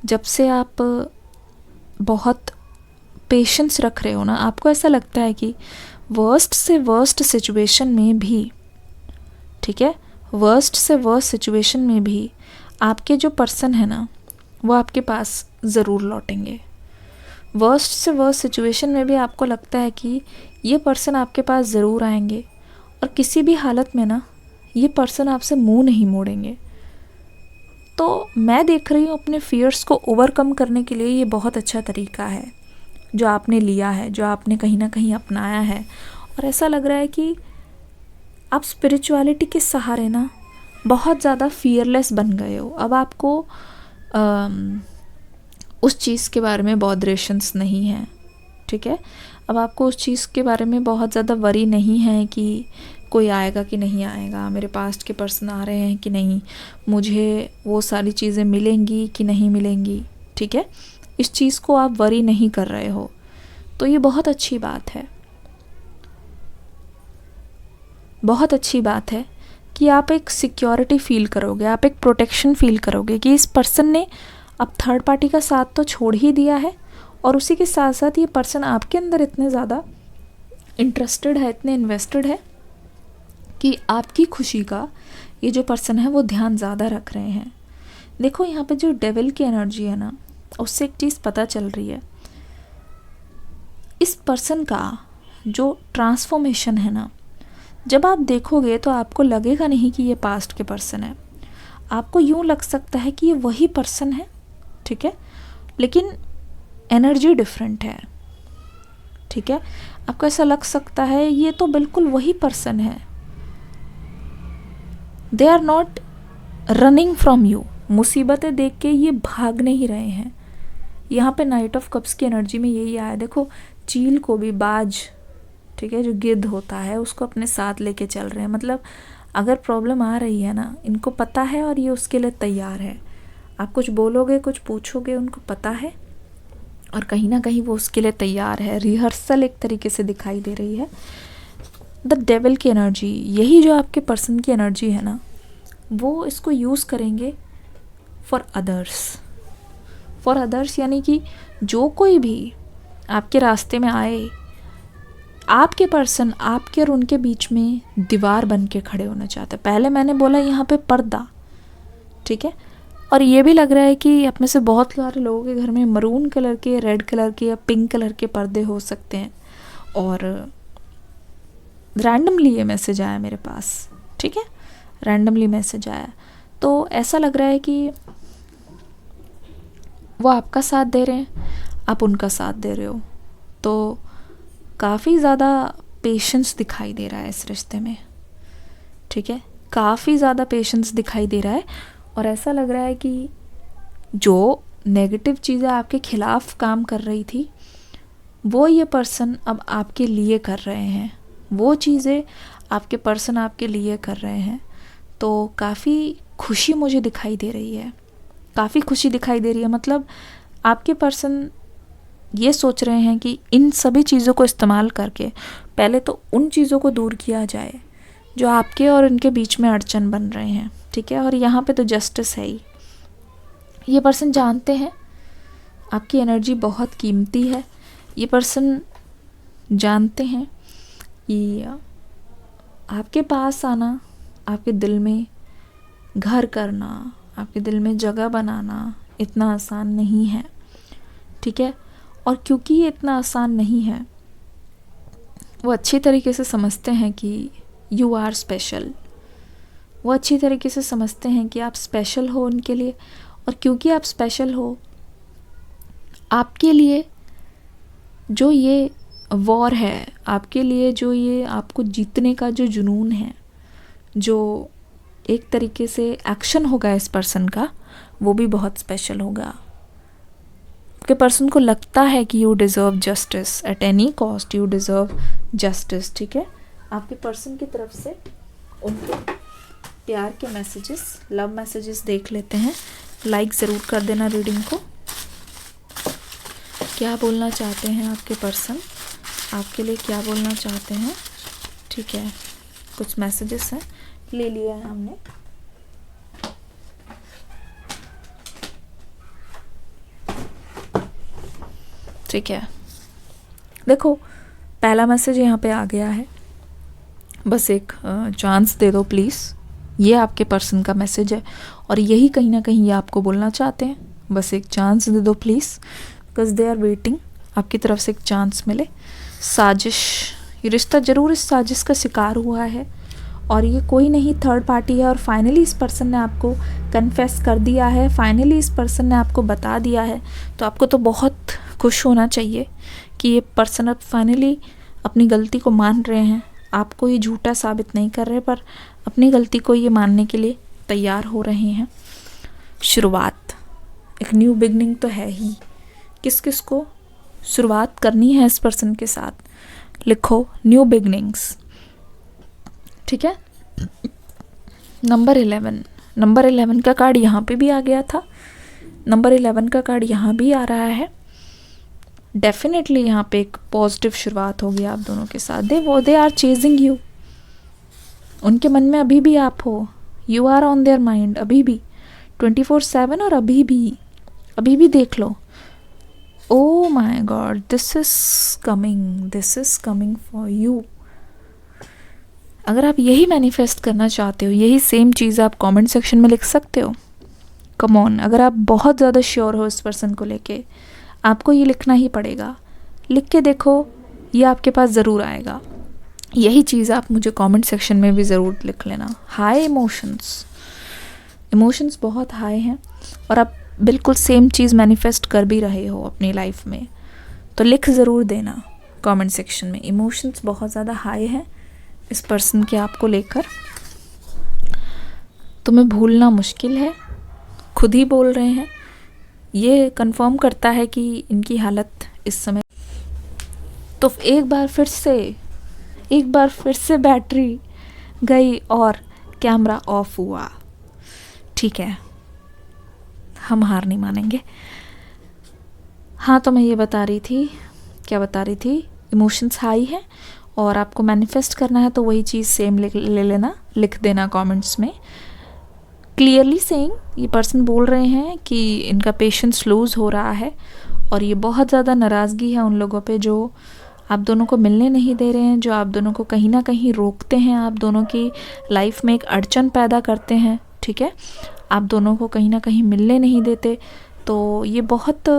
जब से आप बहुत पेशेंस रख रहे हो ना, आपको ऐसा लगता है कि वर्स्ट से वर्स्ट सिचुएशन में भी, ठीक है, वर्स्ट से वर्स्ट सिचुएशन में भी आपके जो पर्सन है ना, वो आपके पास ज़रूर लौटेंगे। वर्स्ट से वर्स्ट सिचुएशन में भी आपको लगता है कि ये पर्सन आपके पास ज़रूर आएंगे, और किसी भी हालत में ना ये पर्सन आपसे मुंह नहीं मोड़ेंगे। तो मैं देख रही हूँ अपने फियर्स को ओवरकम करने के लिए ये बहुत अच्छा तरीका है जो आपने लिया है, जो आपने कहीं ना कहीं अपनाया है, और ऐसा लग रहा है कि आप स्पिरिचुअलिटी के सहारे ना बहुत ज़्यादा फियरलेस बन गए हो। अब आपको उस चीज़ के बारे में बॉदरेशंस नहीं है, ठीक है। अब आपको उस चीज़ के बारे में बहुत ज़्यादा वरी नहीं है कि कोई आएगा कि नहीं आएगा, मेरे पास्ट के पर्सन आ रहे हैं कि नहीं, मुझे वो सारी चीज़ें मिलेंगी कि नहीं मिलेंगी, ठीक है। इस चीज़ को आप वरी नहीं कर रहे हो, तो ये बहुत अच्छी बात है, बहुत अच्छी बात है। कि आप एक सिक्योरिटी फील करोगे, आप एक प्रोटेक्शन फील करोगे कि इस पर्सन ने अब थर्ड पार्टी का साथ तो छोड़ ही दिया है, और उसी के साथ साथ ये पर्सन आपके अंदर इतने ज़्यादा इंटरेस्टेड है, इतने इन्वेस्टेड है कि आपकी खुशी का ये जो पर्सन है वो ध्यान ज़्यादा रख रहे हैं। देखो यहाँ पे जो डेविल की एनर्जी है ना, उससे एक चीज़ पता चल रही है, इस पर्सन का जो ट्रांसफॉर्मेशन है ना, जब आप देखोगे तो आपको लगेगा नहीं कि ये पास्ट के पर्सन है, आपको यूँ लग सकता है कि ये वही पर्सन है, ठीक है, लेकिन एनर्जी डिफरेंट है, ठीक है। आपको ऐसा लग सकता है ये तो बिल्कुल वही पर्सन है, they are not running from you. मुसीबतें देख के ये भाग नहीं रहे हैं। यहाँ पे नाइट ऑफ कप्स की एनर्जी में यही आया, देखो चील को भी बाज, ठीक है, जो गिद्ध होता है उसको अपने साथ लेके चल रहे हैं। मतलब अगर प्रॉब्लम आ रही है ना, इनको पता है और ये उसके लिए तैयार है। आप कुछ बोलोगे, कुछ पूछोगे, उनको पता है और कहीं ना कहीं वो उसके लिए तैयार है। रिहर्सल एक तरीके से दिखाई दे रही है। द डेविल की एनर्जी, यही जो आपके पर्सन की एनर्जी है ना, वो इसको यूज़ करेंगे फॉर अदर्स, यानी कि जो कोई भी आपके रास्ते में आए, आपके पर्सन आपके और उनके बीच में दीवार बन के खड़े होना चाहते हैं। पहले मैंने बोला यहाँ पे पर्दा, ठीक है, और ये भी लग रहा है कि आप में से बहुत सारे लोगों के घर में मरून कलर के, रेड कलर के या पिंक कलर के पर्दे हो सकते हैं। और रैंडमली ये मैसेज आया मेरे पास, ठीक है, रैंडमली मैसेज आया, तो ऐसा लग रहा है कि वो आपका साथ दे रहे हैं, आप उनका साथ दे रहे हो, तो काफ़ी ज़्यादा पेशेंस दिखाई दे रहा है इस रिश्ते में, ठीक है, काफ़ी ज़्यादा पेशेंस दिखाई दे रहा है। और ऐसा लग रहा है कि जो नेगेटिव चीज़ें आपके खिलाफ काम कर रही थी, वो ये पर्सन अब आपके लिए कर रहे हैं, वो चीज़ें आपके पर्सन आपके लिए कर रहे हैं। तो काफ़ी खुशी मुझे दिखाई दे रही है, काफ़ी खुशी दिखाई दे रही है। मतलब आपके पर्सन ये सोच रहे हैं कि इन सभी चीज़ों को इस्तेमाल करके पहले तो उन चीज़ों को दूर किया जाए जो आपके और उनके बीच में अड़चन बन रहे हैं, ठीक है। और यहाँ पे तो जस्टिस है ही। ये पर्सन जानते हैं आपकी एनर्जी बहुत कीमती है। ये पर्सन जानते हैं कि आपके पास आना, आपके दिल में घर करना, आपके दिल में जगह बनाना इतना आसान नहीं है, ठीक है। और क्योंकि ये इतना आसान नहीं है, वो अच्छी तरीके से समझते हैं कि यू आर स्पेशल। वो अच्छी तरीके से समझते हैं कि आप स्पेशल हो उनके लिए, और क्योंकि आप स्पेशल हो, आपके लिए जो ये वॉर है, आपके लिए जो ये आपको जीतने का जो जुनून है, जो एक तरीके से एक्शन होगा इस पर्सन का, वो भी बहुत स्पेशल होगा। आपके पर्सन को लगता है कि you deserve justice at any cost, you deserve justice, ठीक है। आपके पर्सन की तरफ से उनके प्यार के मैसेजेस, लव मैसेजेस देख लेते हैं। लाइक ज़रूर कर देना रीडिंग को। क्या बोलना चाहते हैं आपके पर्सन, आपके लिए क्या बोलना चाहते हैं, ठीक है। कुछ मैसेजेस हैं, ले लिया है हमने। ठीक है, देखो पहला मैसेज यहाँ पे आ गया है, बस एक चांस दे दो प्लीज़। ये आपके पर्सन का मैसेज है और यही कहीं ना कहीं ये आपको बोलना चाहते हैं, बस एक चांस दे दो please, because they are waiting आपकी तरफ से एक चांस मिले। साजिश, ये रिश्ता ज़रूर इस साजिश का शिकार हुआ है और ये कोई नहीं, थर्ड पार्टी है। और फाइनली इस पर्सन ने आपको कन्फेस कर दिया है, फाइनली इस पर्सन ने आपको बता दिया है। तो आपको तो बहुत खुश होना चाहिए कि ये पर्सन अब फाइनली अपनी गलती को मान रहे हैं, आपको ये झूठा साबित नहीं कर रहे, पर अपनी गलती को ये मानने के लिए तैयार हो रहे हैं। शुरुआत, एक न्यू बिगनिंग तो है ही। किस किस को शुरुआत करनी है इस पर्सन के साथ, लिखो न्यू बिगनिंग्स, ठीक है। नंबर 11 का कार्ड यहाँ पे भी आ गया था, नंबर 11 का कार्ड यहाँ भी आ रहा है। डेफिनेटली यहाँ पे एक पॉजिटिव शुरुआत होगी आप दोनों के साथ। दे आर चेजिंग यू, उनके मन में अभी भी आप हो, you are on their mind अभी भी 24/7, और अभी भी देख लो। Oh my god, this is coming for you. अगर आप यही मैनिफेस्ट करना चाहते हो, यही सेम चीज़ आप कमेंट सेक्शन में लिख सकते हो। कम ऑन, अगर आप बहुत ज़्यादा श्योर हो इस पर्सन को लेके, आपको ये लिखना ही पड़ेगा। लिख के देखो, ये आपके पास ज़रूर आएगा। यही चीज़ आप मुझे कमेंट सेक्शन में भी ज़रूर लिख लेना। हाई इमोशंस बहुत हाई हैं, और आप बिल्कुल सेम चीज़ मैनिफेस्ट कर भी रहे हो अपनी लाइफ में, तो लिख ज़रूर देना कमेंट सेक्शन में। इमोशंस बहुत ज़्यादा हाई हैं इस पर्सन के आपको लेकर, तुम्हें भूलना मुश्किल है। खुद ही बोल रहे हैं, ये कंफर्म करता है कि इनकी हालत इस समय। तो एक बार फिर से बैटरी गई और कैमरा ऑफ हुआ। ठीक है, हम हार नहीं मानेंगे। हाँ, तो मैं ये बता रही थी, इमोशंस हाई है और आपको मैनिफेस्ट करना है, तो वही चीज़ सेम लिख देना कमेंट्स में। क्लियरली सेइंग, ये पर्सन बोल रहे हैं कि इनका पेशेंस लूज़ हो रहा है, और ये बहुत ज़्यादा नाराज़गी है उन लोगों पे जो आप दोनों को मिलने नहीं दे रहे हैं, जो आप दोनों को कहीं ना कहीं रोकते हैं, आप दोनों की लाइफ में एक अड़चन पैदा करते हैं। ठीक है, आप दोनों को कहीं ना कहीं मिलने नहीं देते। तो ये बहुत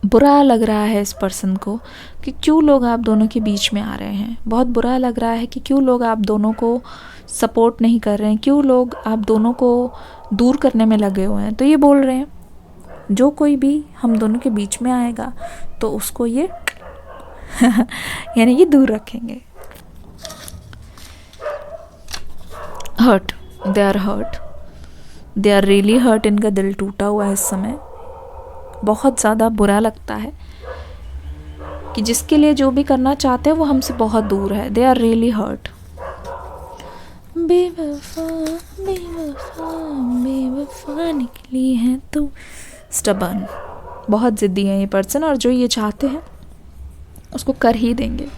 बुरा लग रहा है इस पर्सन को कि क्यों लोग आप दोनों के बीच में आ रहे हैं। बहुत बुरा लग रहा है कि क्यों लोग आप दोनों को सपोर्ट नहीं कर रहे हैं, क्यों लोग आप दोनों को दूर करने में लगे हुए हैं। तो ये बोल रहे हैं, जो कोई भी हम दोनों के बीच में आएगा तो उसको ये यानी कि दूर रखेंगे। They are really hurt. इनका दिल टूटा हुआ है इस समय। बहुत ज़्यादा बुरा लगता है कि जिसके लिए जो भी करना चाहते हैं वो हमसे बहुत दूर है। They are really hurt. बेवफा निकली है तू। स्टबर्न, बहुत ज़िद्दी है ये पर्सन, और जो ये चाहते हैं उसको कर ही देंगे।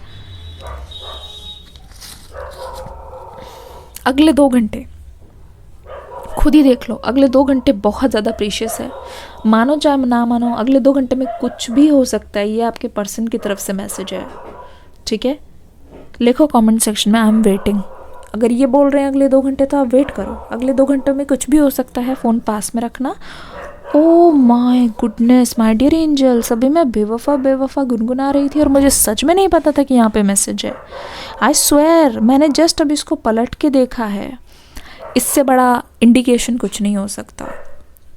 अगले 2 घंटे खुद ही देख लो। अगले 2 घंटे बहुत ज़्यादा प्रीशियस है। मानो चाहे ना मानो, अगले 2 घंटे में कुछ भी हो सकता है। ये आपके पर्सन की तरफ से मैसेज है। ठीक है, लिखो कमेंट सेक्शन में, आई एम वेटिंग। अगर ये बोल रहे हैं अगले 2 घंटे, तो आप वेट करो। अगले 2 घंटों में कुछ भी हो सकता है। फ़ोन पास में रखना। Oh my goodness, my dear angels, अभी मैं बेवफा गुनगुना रही थी और मुझे सच में नहीं पता था कि यहाँ पे मैसेज है। आई स्वेयर, मैंने जस्ट अभी इसको पलट के देखा है। इससे बड़ा इंडिकेशन कुछ नहीं हो सकता।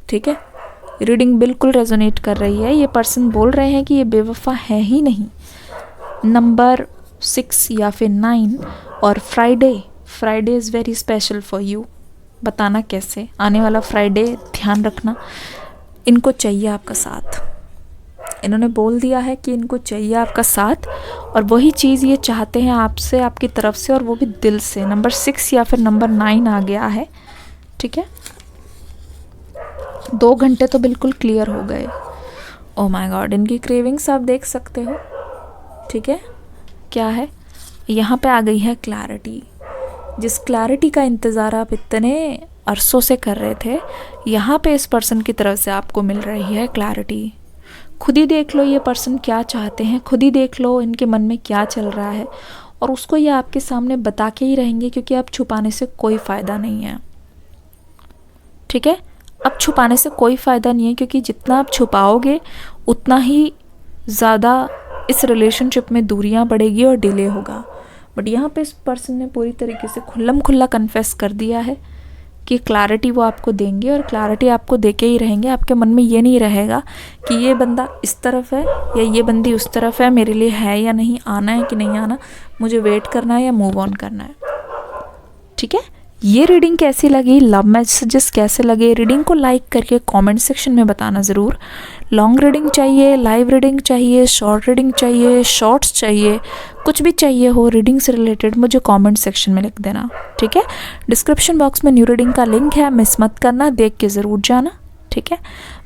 ठीक है, रीडिंग बिल्कुल रेजोनेट कर रही है। ये पर्सन बोल रहे हैं कि ये बेवफा है ही नहीं। नंबर 6 या फिर 9 और Friday is very special for you. बताना कैसे, आने वाला फ्राइडे ध्यान रखना। इनको चाहिए आपका साथ। इन्होंने बोल दिया है कि इनको चाहिए आपका साथ, और वही चीज़ ये चाहते हैं आपसे, आपकी तरफ से, और वो भी दिल से। नंबर 6 या फिर नंबर 9 आ गया है। ठीक है, 2 घंटे तो बिल्कुल क्लियर हो गए। ओह माय गॉड, इनकी क्रेविंग्स आप देख सकते हो। ठीक है, क्या है, यहाँ पे आ गई है क्लैरिटी। जिस क्लैरिटी का इंतज़ार आप इतने अरसों से कर रहे थे, यहाँ पे इस पर्सन की तरफ से आपको मिल रही है क्लैरिटी। खुद ही देख लो ये पर्सन क्या चाहते हैं, खुद ही देख लो इनके मन में क्या चल रहा है, और उसको ये आपके सामने बता के ही रहेंगे, क्योंकि अब छुपाने से कोई फ़ायदा नहीं है। ठीक है, अब छुपाने से कोई फ़ायदा नहीं है, क्योंकि जितना आप छुपाओगे उतना ही ज़्यादा इस रिलेशनशिप में दूरियां बढ़ेगी और डिले होगा। बट यहाँ पे इस पर्सन ने पूरी तरीके से खुल्लम खुल्ला कन्फेस कर दिया है कि क्लैरिटी वो आपको देंगे, और क्लैरिटी आपको देके ही रहेंगे। आपके मन में ये नहीं रहेगा कि ये बंदा इस तरफ है या ये बंदी उस तरफ है, मेरे लिए है या नहीं, आना है कि नहीं आना, मुझे वेट करना है या मूव ऑन करना है। ठीक है, ये रीडिंग कैसी लगी, लव मैसेजेस कैसे लगे, रीडिंग को लाइक करके कमेंट सेक्शन में बताना ज़रूर। लॉन्ग रीडिंग चाहिए, लाइव रीडिंग चाहिए, शॉर्ट रीडिंग चाहिए, शॉर्ट्स चाहिए, कुछ भी चाहिए हो रीडिंग से रिलेटेड, मुझे कमेंट सेक्शन में लिख देना। ठीक है, डिस्क्रिप्शन बॉक्स में न्यू रीडिंग का लिंक है, मिस मत करना, देख के ज़रूर जाना। ठीक है,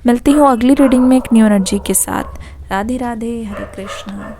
मिलती हूँ अगली रीडिंग में एक न्यू एनर्जी के साथ। राधे राधे, हरे कृष्णा।